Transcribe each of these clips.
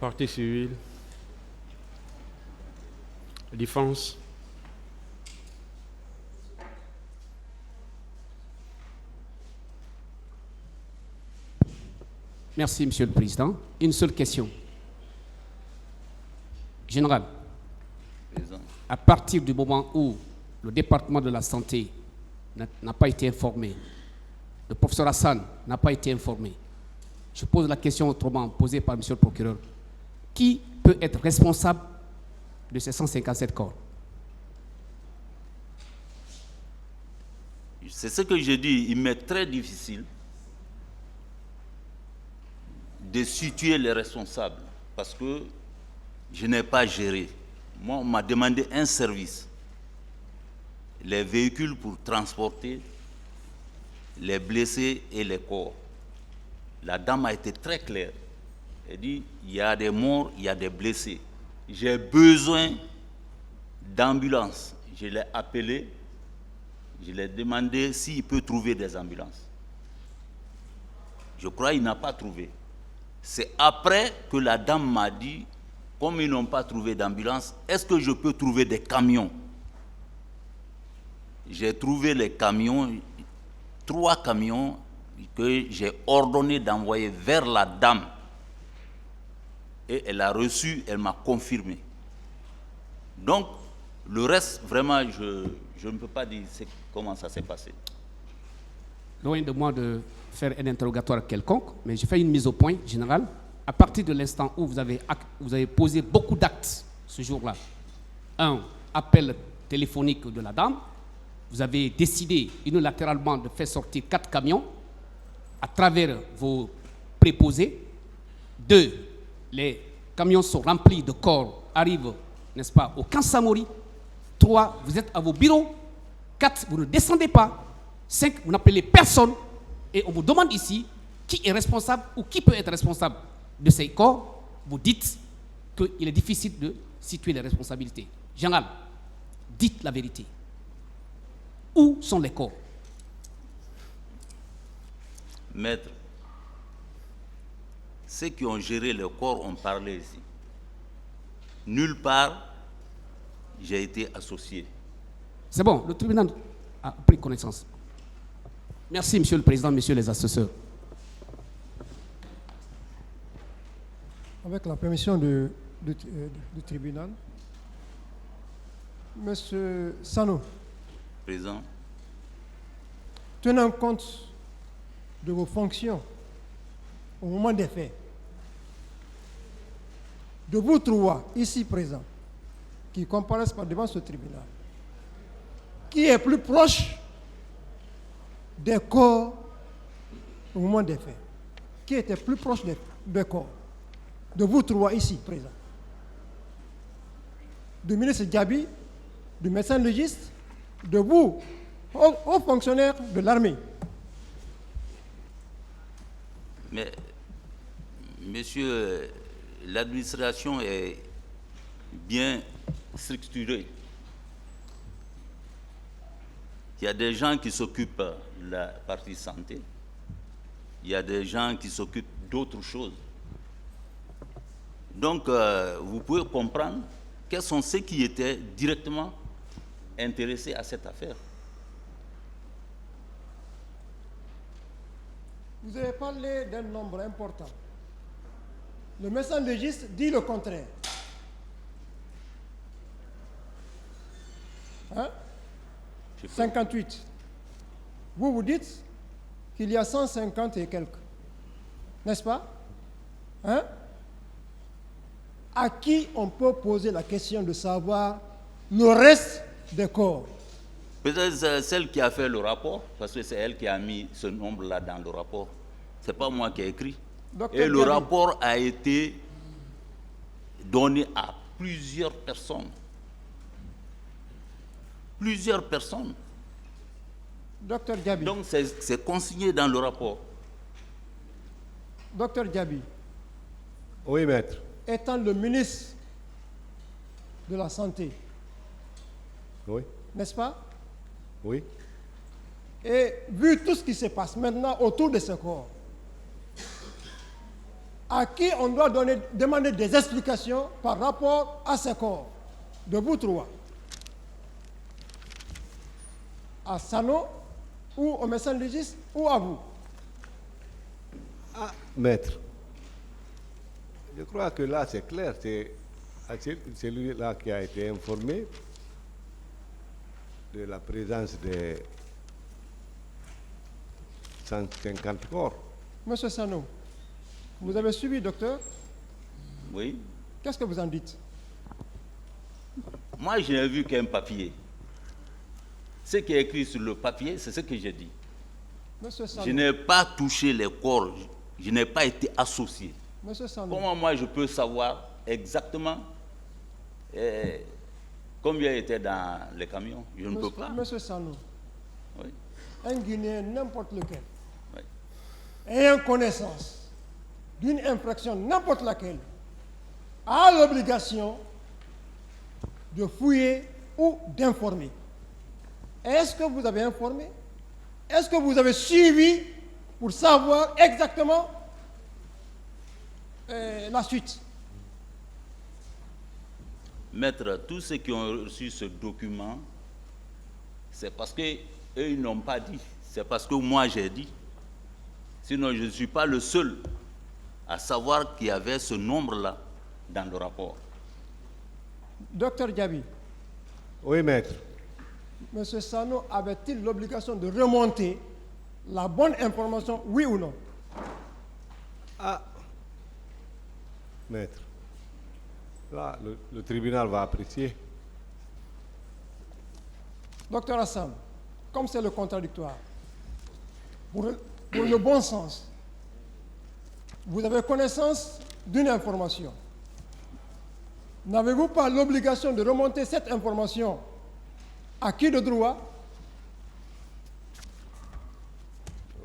Partie civile. Défense. Merci, Monsieur le Président. Une seule question. Général, à partir du moment où le département de la santé n'a pas été informé, le professeur Hassan n'a pas été informé, je pose la question autrement posée par Monsieur le procureur. Qui peut être responsable de ces 157 corps? C'est ce que je dis, il m'est très difficile de situer les responsables parce que je n'ai pas géré. Moi, on m'a demandé un service, les véhicules pour transporter les blessés et les corps. La dame a été très claire. Elle dit, il y a des morts, il y a des blessés. J'ai besoin d'ambulance. Je l'ai appelé, je lui ai demandé s'il peut trouver des ambulances. Je crois qu'il n'a pas trouvé. C'est après que la dame m'a dit, comme ils n'ont pas trouvé d'ambulance, est-ce que je peux trouver des camions? J'ai trouvé les camions, 3 camions que j'ai ordonné d'envoyer vers la dame. Et elle a reçu, elle m'a confirmé. Donc, le reste, vraiment, je ne peux pas dire comment ça s'est passé. Loin de moi de faire un interrogatoire quelconque, mais je fais une mise au point générale. À partir de l'instant où vous avez posé beaucoup d'actes ce jour-là, un appel téléphonique de la dame, vous avez décidé unilatéralement de faire sortir 4 camions à travers vos préposés. 2, les camions sont remplis de corps, arrivent, n'est-ce pas, au camp Samori. 3, vous êtes à vos bureaux. 4, vous ne descendez pas. 5, vous n'appelez personne. Et on vous demande ici qui est responsable ou qui peut être responsable de ces corps. Vous dites qu'il est difficile de situer les responsabilités. Général, dites la vérité. Où sont les corps? Maître, ceux qui ont géré le corps ont parlé ici. Nulle part, j'ai été associé. C'est bon, le tribunal a pris connaissance. Merci, Monsieur le Président, Messieurs les assesseurs. Avec la permission du tribunal, Monsieur Sano, Président, tenant compte de vos fonctions au moment des faits, de vous trois ici présents, qui comparaissent devant ce tribunal, qui est plus proche des corps au moment des faits? Qui était plus proche des corps? De vous trois ici présents. Du ministre Diaby, du médecin légiste, de vous, hauts fonctionnaires de l'armée. mais, monsieur, l'administration est bien structurée. Il y a des gens qui s'occupent de la partie santé. Il y a des gens qui s'occupent d'autres choses. Donc, vous pouvez comprendre quels sont ceux qui étaient directement intéressés à cette affaire. Vous avez parlé d'un nombre important. Le médecin légiste dit le contraire. Hein? 58. Vous dites qu'il y a 150 et quelques. N'est-ce pas? Hein? À qui on peut poser la question de savoir le reste des corps? Peut-être c'est celle qui a fait le rapport, parce que c'est elle qui a mis ce nombre-là dans le rapport. Ce n'est pas moi qui ai écrit. Et le rapport a été donné à plusieurs personnes. Plusieurs personnes. Docteur Diaby. Donc c'est consigné dans le rapport. Docteur Diaby. Oui, maître. Étant le ministre de la Santé, Oui. n'est-ce pas? Oui. Et vu tout ce qui se passe maintenant autour de ce corps, à qui on doit demander des explications par rapport à ces corps. De vous trois. À Sano, ou au médecin légiste, ou à vous. Ah, maître. Je crois que là, c'est clair. C'est celui-là qui a été informé de la présence de 150 corps. Monsieur Sano, vous avez suivi, docteur. Oui. Qu'est-ce que vous en dites? Moi, je n'ai vu qu'un papier. Ce qui est écrit sur le papier, c'est ce que j'ai dit. Monsieur Sano, Je n'ai pas touché les corps. Je n'ai pas été associé. Monsieur Sano, Comment moi je peux savoir exactement combien était dans les camions? Je ne peux pas. Monsieur Sano, Oui. un Guinéen, n'importe lequel, Oui. ayant connaissance d'une infraction, n'importe laquelle, a l'obligation de fouiller ou d'informer. Est-ce que vous avez informé? Est-ce que vous avez suivi pour savoir exactement la suite? Maître, tous ceux qui ont reçu ce document, c'est parce qu'eux, ils n'ont pas dit. C'est parce que moi, j'ai dit. Sinon, je ne suis pas le seul à savoir qu'il y avait ce nombre-là dans le rapport. Docteur Diaby, Oui, maître. M. Sano avait-il l'obligation de remonter la bonne information, oui ou non? Ah, maître. Là, le tribunal va apprécier. Docteur Hassan, comme c'est le contradictoire, pour le bon sens, vous avez connaissance d'une information. N'avez-vous pas l'obligation de remonter cette information à qui de droit?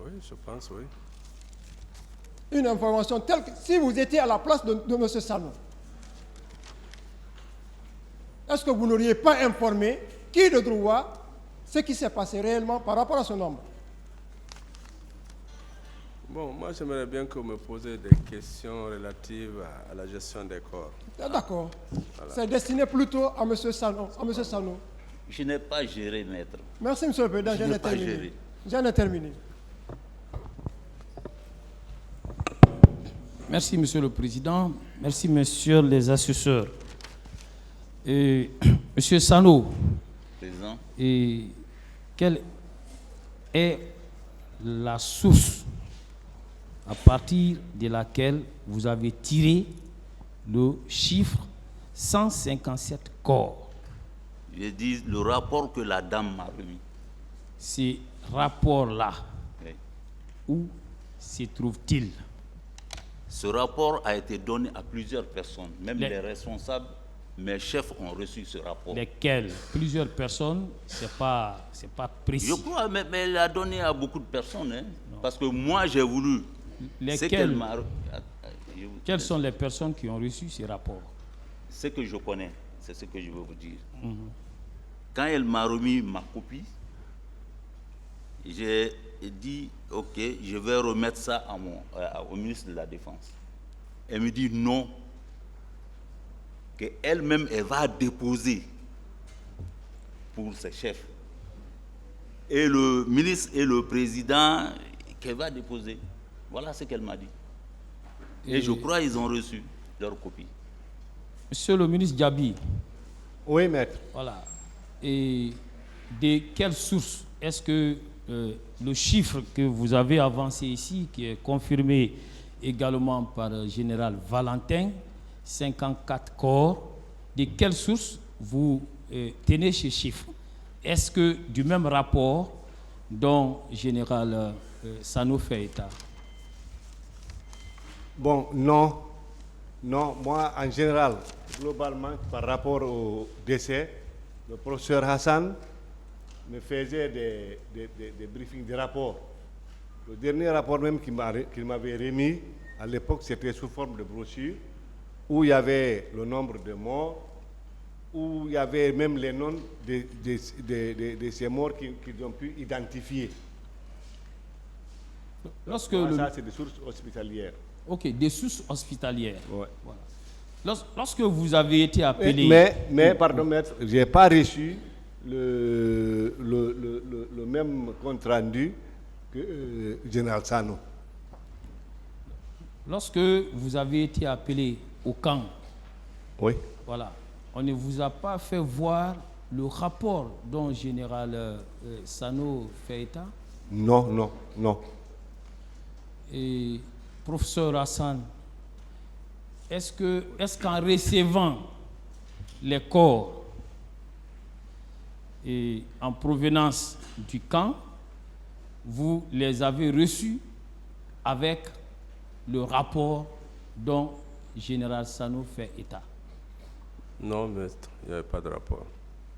Oui, je pense, oui. Une information telle que si vous étiez à la place de M. Sano, est-ce que vous n'auriez pas informé qui de droit ce qui s'est passé réellement par rapport à ce nombre? Bon, moi, j'aimerais bien que vous me posiez des questions relatives à la gestion des corps. Ah, d'accord. C'est destiné plutôt à M. Sano. Je n'ai pas géré, maître. Merci, M. le Président. Je J'en n'ai ai pas terminé. géré. J'en ai terminé. Merci, Monsieur le Président. Merci, Messieurs les assesseurs. Monsieur Sano, Président, quelle est la source à partir de laquelle vous avez tiré le chiffre 157 corps? j'ai dit le rapport que la dame m'a remis. Ces rapports-là, Oui. où se trouvent-ils? Ce rapport a été donné à plusieurs personnes, même Les- les responsables, mes chefs ont reçu ce rapport. Lesquels? Plusieurs personnes, c'est pas précis. Je crois, mais elle l'a donné à beaucoup de personnes, hein, parce que moi j'ai voulu. Ce qu'elle Lesquels? m'a- Quelles sont les personnes qui ont reçu ces rapports? Ce que je connais, c'est ce que je veux vous dire. Quand elle m'a remis ma copie, j'ai dit, ok, je vais remettre ça au ministre de la Défense. Elle me dit non, qu'elle-même, elle va déposer pour ses chefs. Et le ministre et le président, qu'elle va déposer. Voilà ce qu'elle m'a dit. Et je crois qu'ils ont reçu leur copie. Monsieur le ministre Diaby, Oui, maître. voilà. Et de quelle source est-ce que le chiffre que vous avez avancé ici, qui est confirmé également par le général Valentin, 54 corps, de quelle source vous tenez ce chiffre? Est-ce que du même rapport dont le général Sano fait état? Bon, non. Non, moi, en général, globalement, par rapport au décès, le professeur Hassan me faisait des briefings, des rapports. Le dernier rapport même qu'il m'avait remis, à l'époque, c'était sous forme de brochure, où il y avait le nombre de morts, où il y avait même les noms de ces morts qu'ils ont pu identifier. Lorsque Moi, le- ça, c'est des sources hospitalières. Ok, des sources hospitalières. Ouais. Voilà. Lorsque vous avez été appelé... Mais pardon, maître, je n'ai pas reçu le même compte rendu que Général Sano. Lorsque vous avez été appelé au camp, Oui. voilà, on ne vous a pas fait voir le rapport dont Général Sano fait état? Non. Et professeur Hassan, est-ce qu'en recevant les corps et en provenance du camp, vous les avez reçus avec le rapport dont Général Sano fait état? Non, maître, il n'y avait pas de rapport.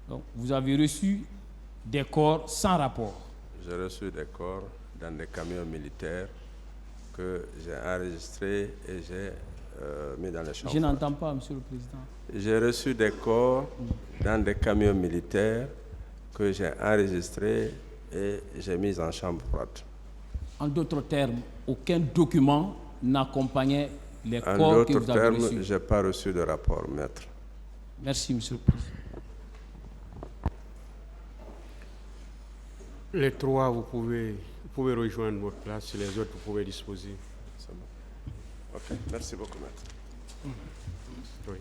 Donc, vous avez reçu des corps sans rapport? J'ai reçu des corps dans des camions militaires que j'ai enregistrés et j'ai mis dans les chambres. Je n'entends pas, Monsieur le Président. J'ai reçu des corps dans des camions militaires que j'ai enregistrés et j'ai mis en chambre froide. En d'autres termes, aucun document n'accompagnait les En corps que d'autres vous avez termes, reçus? je n'ai pas reçu de rapport, maître. Merci, Monsieur le Président. Les trois, vous pouvez rejoindre votre place. Les autres, vous pouvez disposer. C'est bon. Ok, merci beaucoup, maître. Oui.